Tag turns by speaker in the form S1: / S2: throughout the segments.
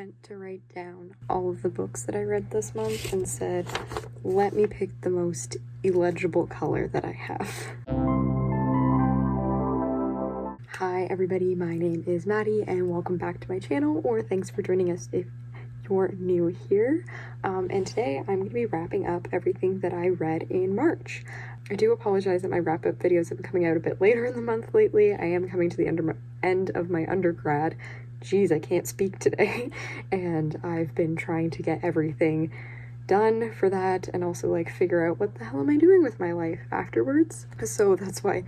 S1: went to write down all of the books that I read this month and said, let me pick the most illegible color that I have. Hi everybody, my name is Maddie and welcome back to my channel, or thanks for joining us if you're new here. And today I'm going to be wrapping up everything that I read in March. I do apologize that my wrap-up videos have been coming out a bit later in the month lately. I am coming to the end of my undergrad. Geez, I can't speak today. And I've been trying to get everything done for that and also like figure out what the hell am I doing with my life afterwards. So that's why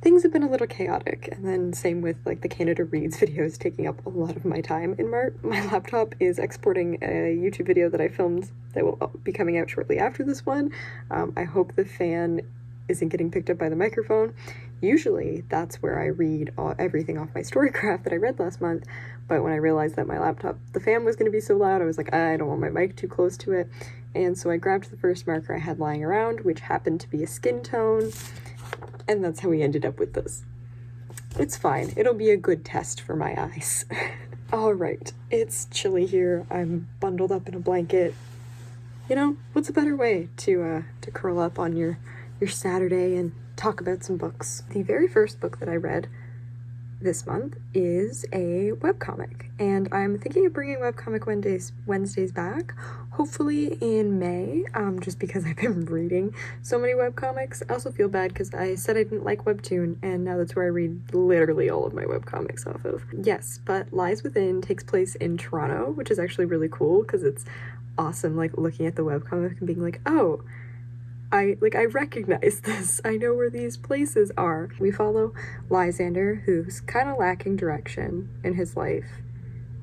S1: things have been a little chaotic. And then same with like the Canada Reads videos taking up a lot of my time in March. My laptop is exporting a YouTube video that I filmed that will be coming out shortly after this one. I hope the fan isn't getting picked up by the microphone. Usually that's where I read everything off my Storycraft that I read last month, but when I realized that my laptop, the fan was going to be so loud, I was like, I don't want my mic too close to it, and so I grabbed the first marker I had lying around, which happened to be a skin tone, and that's how we ended up with this. It's fine, it'll be a good test for my eyes. Alright, it's chilly here, I'm bundled up in a blanket. You know, what's a better way to curl up on your Saturday and talk about some books. The very first book that I read this month is a webcomic, and I'm thinking of bringing webcomic Wednesdays back, hopefully in May, just because I've been reading so many webcomics. I also feel bad because I said I didn't like Webtoon, and now that's where I read literally all of my webcomics off of. Yes, but Lies Within takes place in Toronto, which is actually really cool because it's awesome, like looking at the webcomic and being like, oh, I recognize this. I know where these places are. We follow Lysander, who's kind of lacking direction in his life,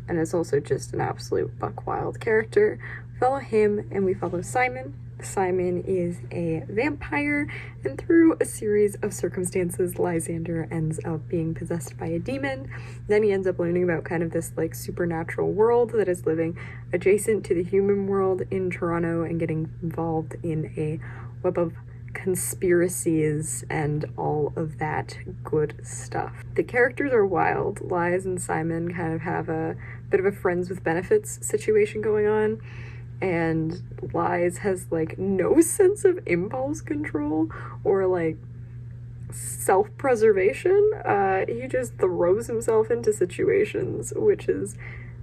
S1: and is also just an absolute buck wild character. We follow him, and we follow Simon. Simon is a vampire, and through a series of circumstances, Lysander ends up being possessed by a demon. Then he ends up learning about kind of this like supernatural world that is living adjacent to the human world in Toronto and getting involved in a web of conspiracies and all of that good stuff. The characters are wild. Lies and Simon kind of have a bit of a friends with benefits situation going on, and Lies has like no sense of impulse control or like self-preservation. He just throws himself into situations, which is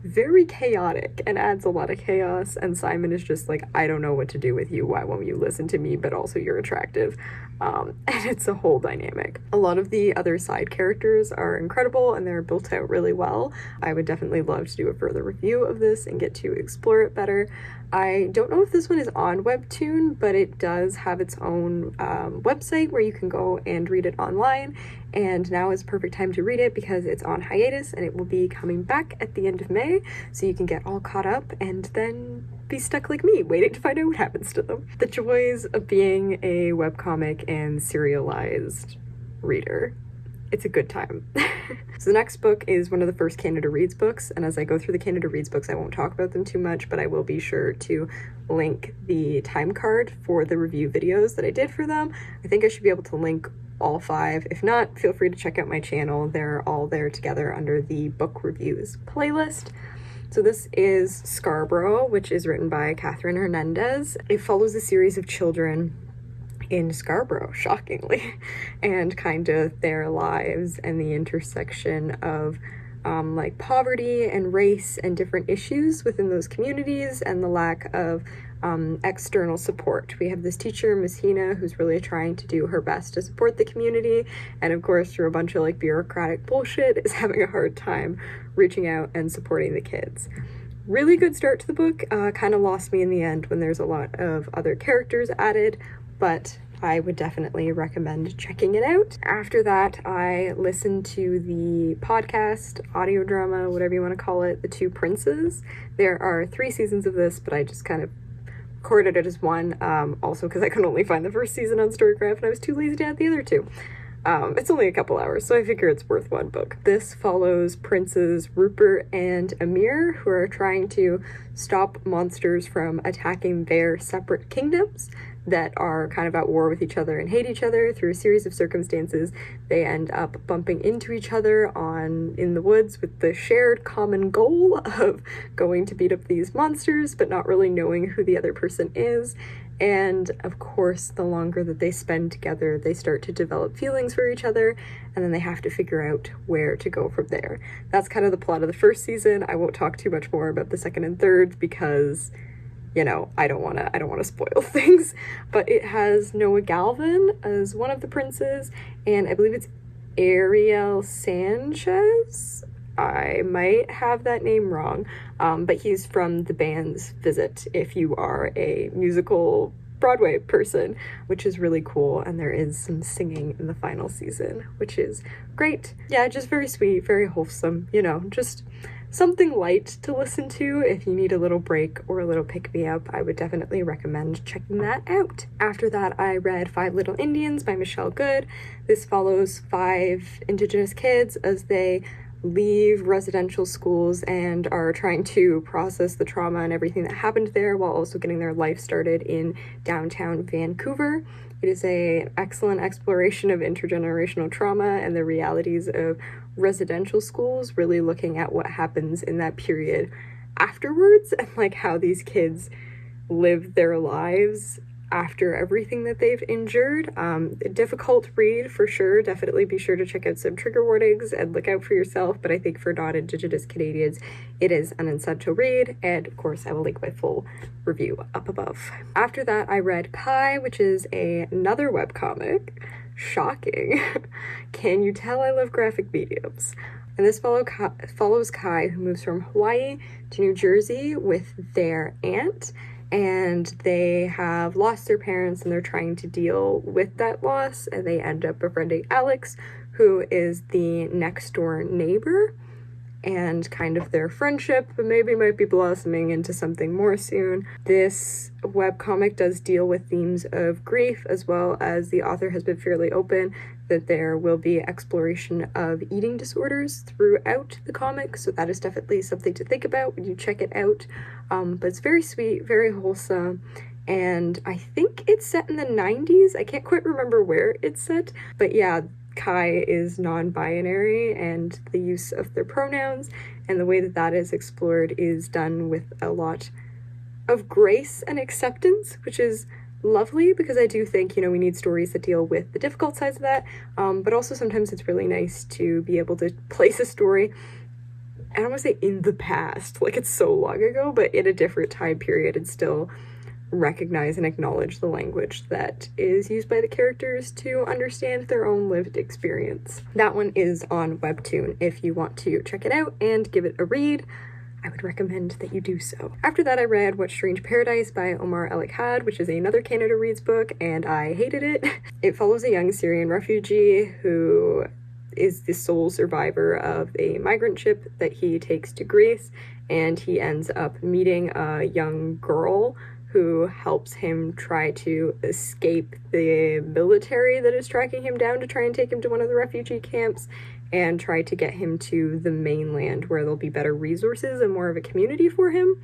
S1: very chaotic and adds a lot of chaos, and Simon is just like, I don't know what to do with you, why won't you listen to me, but also you're attractive, and it's a whole dynamic. A lot of the other side characters are incredible and they're built out really well. I would definitely love to do a further review of this and get to explore it better. I don't know if this one is on Webtoon, but it does have its own website where you can go and read it online, and now is the perfect time to read it because it's on hiatus and it will be coming back at the end of May, so you can get all caught up and then be stuck like me, waiting to find out what happens to them. The joys of being a webcomic and serialized reader. It's a good time. So the next book is one of the first Canada Reads books, and as I go through the Canada Reads books, I won't talk about them too much, but I will be sure to link the time card for the review videos that I did for them. I think I should be able to link all 5. If not, feel free to check out my channel. They're all there together under the book reviews playlist. So this is Scarborough, which is written by Catherine Hernandez. It follows a series of children in Scarborough, shockingly, and kind of their lives and the intersection of like poverty and race and different issues within those communities and the lack of external support. We have this teacher, Miss Hina, who's really trying to do her best to support the community, and of course through a bunch of like bureaucratic bullshit is having a hard time reaching out and supporting the kids. Really good start to the book, kind of lost me in the end when there's a lot of other characters added, but I would definitely recommend checking it out. After that, I listened to the podcast, audio drama, whatever you want to call it, The Two Princes. There are 3 seasons of this, but I just kind of recorded it as one, also because I could only find the first season on Storycraft and I was too lazy to add the other 2. It's only a couple hours, so I figure it's worth one book. This follows Princes Rupert and Amir, who are trying to stop monsters from attacking their separate kingdoms. that are kind of at war with each other and hate each other. Through a series of circumstances, they end up bumping into each other in the woods with the shared common goal of going to beat up these monsters, but not really knowing who the other person is. And of course, the longer that they spend together, they start to develop feelings for each other, and then they have to figure out where to go from there. That's kind of the plot of the first season. I won't talk too much more about the second and third because, you know, I don't want to spoil things. But it has Noah Galvin as one of the princes, and I believe it's Ariel Sanchez. I might have that name wrong, but he's from the band's Visit, if you are a musical Broadway person, which is really cool, and there is some singing in the final season, which is great. Yeah, just very sweet, very wholesome, you know, just something light to listen to if you need a little break or a little pick-me-up. I would definitely recommend checking that out. After that, I read 5 Little Indians by Michelle Good. This follows 5 Indigenous kids as they leave residential schools and are trying to process the trauma and everything that happened there while also getting their life started in downtown Vancouver. It is an excellent exploration of intergenerational trauma and the realities of residential schools, really looking at what happens in that period afterwards and like how these kids live their lives after everything that they've endured. A difficult read for sure. Definitely be sure to check out some trigger warnings and look out for yourself, but I think for non-Indigenous Canadians, it is an essential read, and of course I will link my full review up above. After that, I read Pi, which is another webcomic. Shocking. Can you tell I love graphic mediums? And this follows Kai, who moves from Hawaii to New Jersey with their aunt, and they have lost their parents and they're trying to deal with that loss, and they end up befriending Alex, who is the next door neighbor, and kind of their friendship maybe might be blossoming into something more soon. This webcomic does deal with themes of grief, as well as the author has been fairly open that there will be exploration of eating disorders throughout the comic, so that is definitely something to think about when you check it out. But it's very sweet, very wholesome, and I think it's set in the 90s. I can't quite remember where it's set, but yeah, Kai is non-binary, and the use of their pronouns and the way that that is explored is done with a lot of grace and acceptance, which is lovely, because I do think, you know, we need stories that deal with the difficult sides of that, but also sometimes it's really nice to be able to place a story, I don't want to say in the past, like it's so long ago, but in a different time period, and still recognize and acknowledge the language that is used by the characters to understand their own lived experience. That one is on Webtoon. If you want to check it out and give it a read, I would recommend that you do so. After that, I read What Strange Paradise by Omar El-Akkad, which is another Canada Reads book, and I hated it. It follows a young Syrian refugee who is the sole survivor of a migrant ship that he takes to Greece, and he ends up meeting a young girl who helps him try to escape the military that is tracking him down to try and take him to one of the refugee camps, and try to get him to the mainland where there'll be better resources and more of a community for him.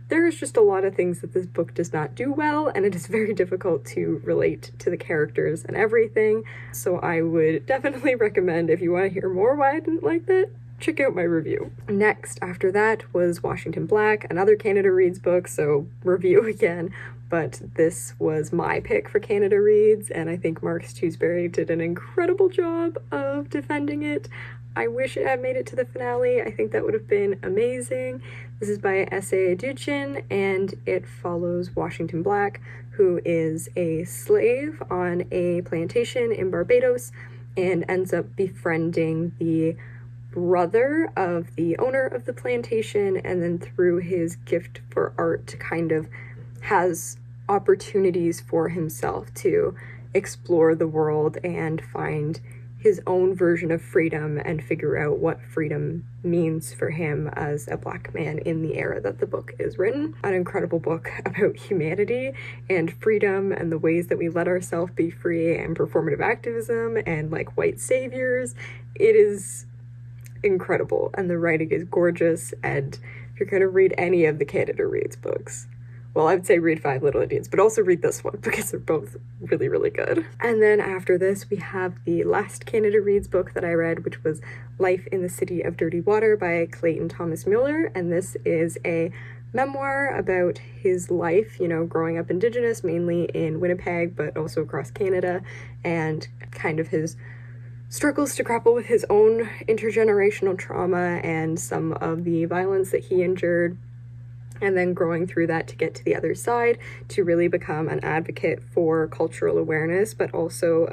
S1: There is just a lot of things that this book does not do well, and it is very difficult to relate to the characters and everything. So I would definitely recommend, if you want to hear more why I didn't like that, check out my review. Next, after that, was Washington Black, another Canada Reads book, so review again. But this was my pick for Canada Reads, and I think Mark Tewksbury did an incredible job of defending it. I wish it had made it to the finale. I think that would have been amazing. This is by S.A. Duchin, and it follows Washington Black, who is a slave on a plantation in Barbados and ends up befriending the brother of the owner of the plantation, and then through his gift for art kind of has opportunities for himself to explore the world and find his own version of freedom and figure out what freedom means for him as a Black man in the era that the book is written. An incredible book about humanity and freedom and the ways that we let ourselves be free, and performative activism and like white saviors. It is incredible, and the writing is gorgeous, and if you're going to read any of the Canada Reads books, Well, I would say read 5 Little Indians, but also read this one because they're both really, really good. And then after this, we have the last Canada Reads book that I read, which was Life in the City of Dirty Water by Clayton Thomas Mueller. And this is a memoir about his life, you know, growing up Indigenous, mainly in Winnipeg, but also across Canada, and kind of his struggles to grapple with his own intergenerational trauma and some of the violence that he endured, and then growing through that to get to the other side to really become an advocate for cultural awareness, but also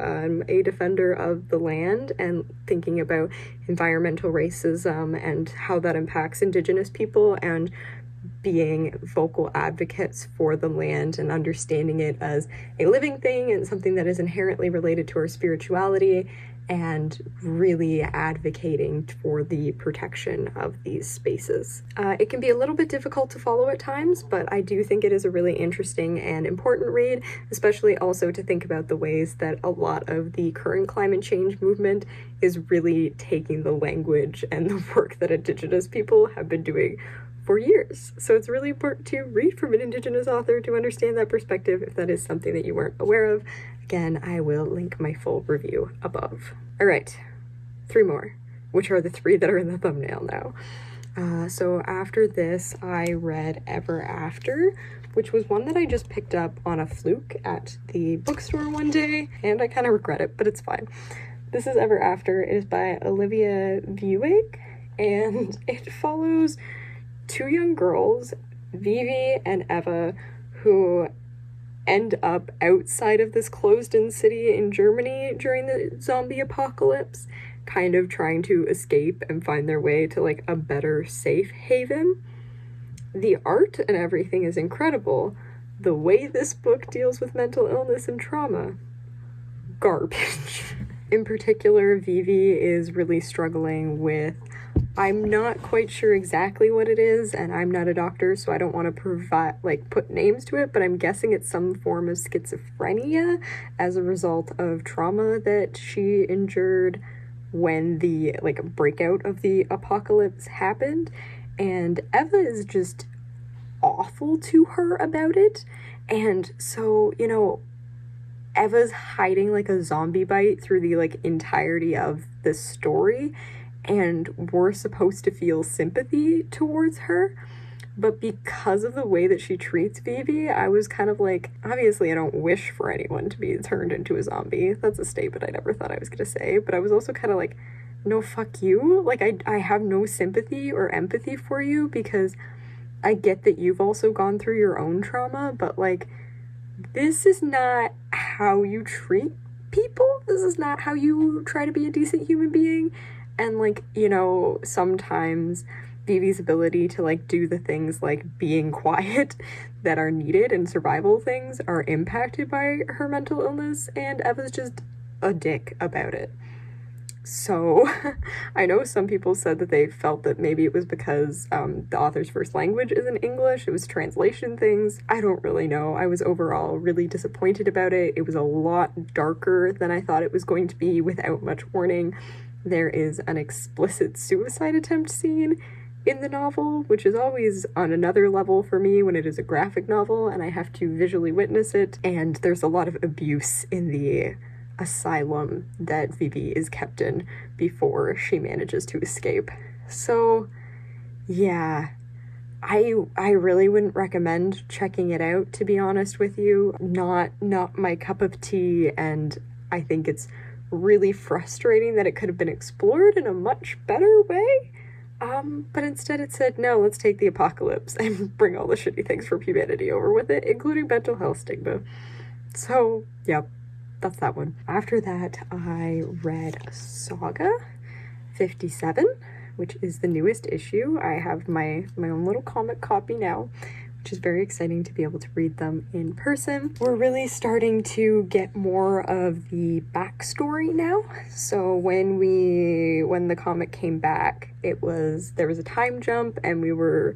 S1: a defender of the land, and thinking about environmental racism and how that impacts Indigenous people, and being vocal advocates for the land and understanding it as a living thing and something that is inherently related to our spirituality, and really advocating for the protection of these spaces. It can be a little bit difficult to follow at times, but I do think it is a really interesting and important read, especially also to think about the ways that a lot of the current climate change movement is really taking the language and the work that Indigenous people have been doing for years. So it's really important to read from an Indigenous author to understand that perspective if that is something that you weren't aware of. Again, I will link my full review above. All right, 3 more, which are the 3 that are in the thumbnail now. So after this, I read Ever After, which was one that I just picked up on a fluke at the bookstore one day, and I kind of regret it, but it's fine. This is Ever After. It is by Olivia Vieweg, and it follows 2 young girls, Vivi and Eva, who end up outside of this closed-in city in Germany during the zombie apocalypse, kind of trying to escape and find their way to like a better safe haven. The art and everything is incredible. The way this book deals with mental illness and trauma, garbage. In particular, Vivi is really struggling with, I'm not quite sure exactly what it is, and I'm not a doctor, so I don't want to put names to it, but I'm guessing it's some form of schizophrenia as a result of trauma that she endured when the breakout of the apocalypse happened. And Eva is just awful to her about it. And so, you know, Eva's hiding like a zombie bite through the entirety of this story, and we're supposed to feel sympathy towards her. But because of the way that she treats Vivi, I was kind of like, obviously I don't wish for anyone to be turned into a zombie. That's a statement I never thought I was gonna say, but I was also kind of like, no, fuck you. Like, I have no sympathy or empathy for you, because I get that you've also gone through your own trauma, but like, this is not how you treat people. This is not how you try to be a decent human being. And like, you know, sometimes Vivi's ability to do the things like being quiet that are needed and survival things are impacted by her mental illness, and Eva's just a dick about it. So I know some people said that they felt that maybe it was because the author's first language isn't English, it was translation things. I don't really know. I was overall really disappointed about it. It was a lot darker than I thought it was going to be without much warning. There is an explicit suicide attempt scene in the novel, which is always on another level for me when it is a graphic novel and I have to visually witness it. And there's a lot of abuse in the asylum that Vivi is kept in before she manages to escape. So yeah, I really wouldn't recommend checking it out, to be honest with you. Not my cup of tea, and I think it's really frustrating that it could have been explored in a much better way. But instead it said, no, let's take the apocalypse and bring all the shitty things from humanity over with it, including mental health stigma. So, yep, that's that one. After that, I read Saga 57, which is the newest issue. I have my own little comic copy now, which is very exciting to be able to read them in person. We're really starting to get more of the backstory now. So when the comic came back, there was a time jump, and we were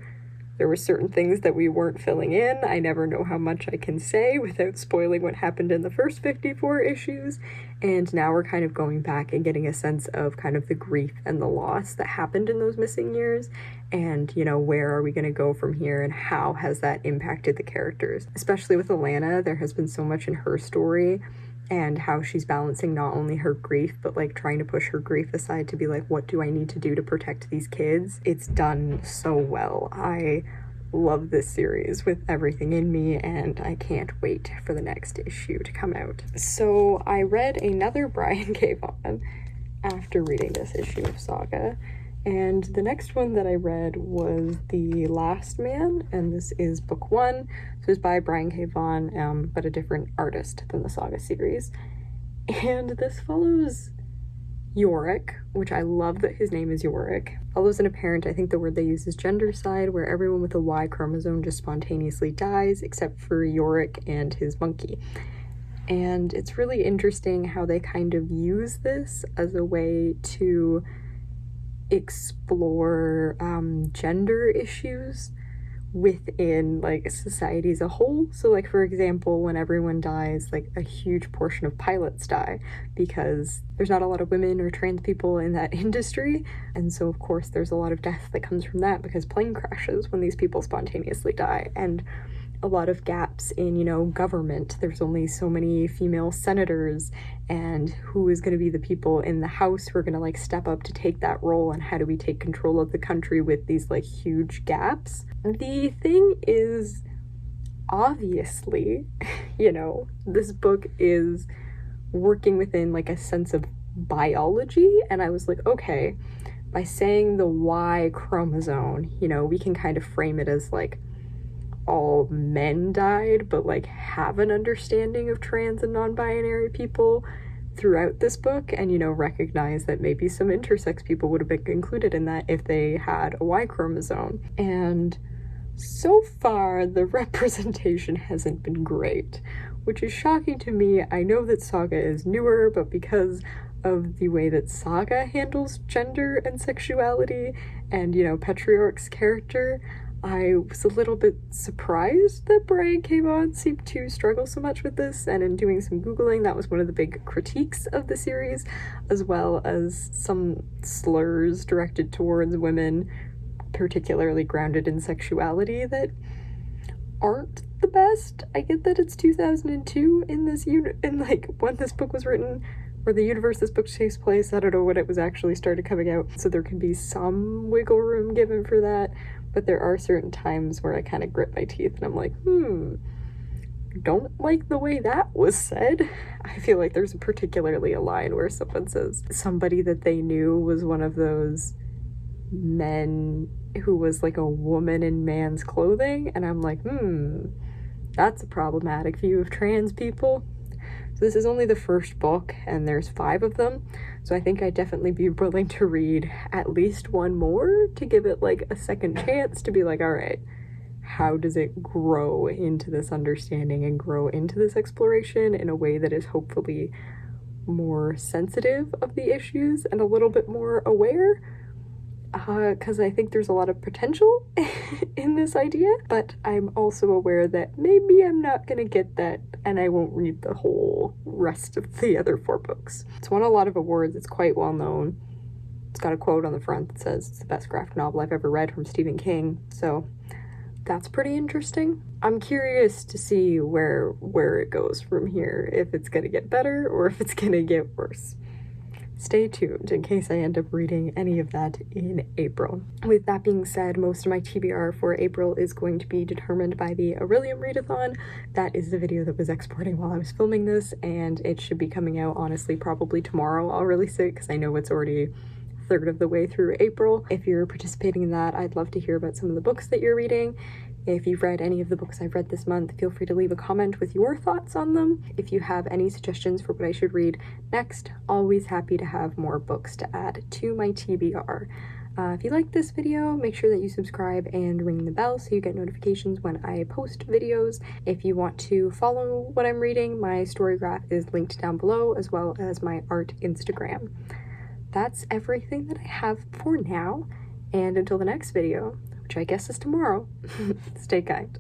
S1: there were certain things that we weren't filling in. I never know how much I can say without spoiling what happened in the first 54 issues, and now we're kind of going back and getting a sense of kind of the grief and the loss that happened in those missing years, and, you know, where are we going to go from here, and how has that impacted the characters. Especially with Alana, there has been so much in her story and how she's balancing not only her grief, but like trying to push her grief aside to be like, what do I need to do to protect these kids? It's done so well. I love this series with everything in me, and I can't wait for the next issue to come out. So I read another Brian K. Vaughan after reading this issue of Saga, and the next one that I read was The Last Man, and this is book 1. So it's by Brian K. Vaughan, but a different artist than the Saga series. And this follows Yorick, which I love that his name is Yorick. Follows an apparent, I think the word they use is gendercide, where everyone with a Y chromosome just spontaneously dies, except for Yorick and his monkey. And it's really interesting how they kind of use this as a way to explore gender issues within like society as a whole. So like, for example, when everyone dies, like a huge portion of pilots die because there's not a lot of women or trans people in that industry, and so of course there's a lot of death that comes from that because plane crashes when these people spontaneously die. And a lot of gaps in, you know, government. There's only so many female senators, and who is going to be the people in the House who are going to like step up to take that role, and how do we take control of the country with these like huge gaps? The thing is, obviously, you know, this book is working within like a sense of biology, and I was like, okay, by saying the Y chromosome, you know, we can kind of frame it as like all men died, but like have an understanding of trans and non-binary people throughout this book, and, you know, recognize that maybe some intersex people would have been included in that if they had a Y chromosome. And so far the representation hasn't been great, which is shocking to me. I know that Saga is newer, but because of the way that Saga handles gender and sexuality and, you know, Petriarch's character, I was a little bit surprised that Brian K. Vaughan seemed to struggle so much with this, and in doing some Googling, that was one of the big critiques of the series, as well as some slurs directed towards women, particularly grounded in sexuality, that aren't the best. I get that it's 2002 in this like when this book was written, or the universe this book takes place. I don't know when it was actually started coming out, so there can be some wiggle room given for that. But there are certain times where I kind of grit my teeth and I'm like, don't like the way that was said. I feel like there's particularly a line where someone says somebody that they knew was one of those men who was like a woman in man's clothing, and I'm like, that's a problematic view of trans people. So this is only the first book, and there's 5 of them, so I think I'd definitely be willing to read at least one more to give it like a second chance to be like, all right, how does it grow into this understanding and grow into this exploration in a way that is hopefully more sensitive of the issues and a little bit more aware? Because I think there's a lot of potential in this idea, but I'm also aware that maybe I'm not gonna get that, and I won't read the whole rest of the other 4 books. It's won a lot of awards, it's quite well known. It's got a quote on the front that says it's the best graphic novel I've ever read from Stephen King, so that's pretty interesting. I'm curious to see where it goes from here, if it's gonna get better or if it's gonna get worse. Stay tuned in case I end up reading any of that in April. With that being said, most of my TBR for April is going to be determined by the Aurelium Readathon. That is the video that was exporting while I was filming this, and it should be coming out, honestly, probably tomorrow. I'll release it because I know it's already a third of the way through April. If you're participating in that, I'd love to hear about some of the books that you're reading. If you've read any of the books I've read this month, feel free to leave a comment with your thoughts on them. If you have any suggestions for what I should read next, always happy to have more books to add to my TBR. If you like this video, make sure that you subscribe and ring the bell so you get notifications when I post videos. If you want to follow what I'm reading, my story graph is linked down below, as well as my art Instagram. That's everything that I have for now, and until the next video, which I guess is tomorrow. Stay kind.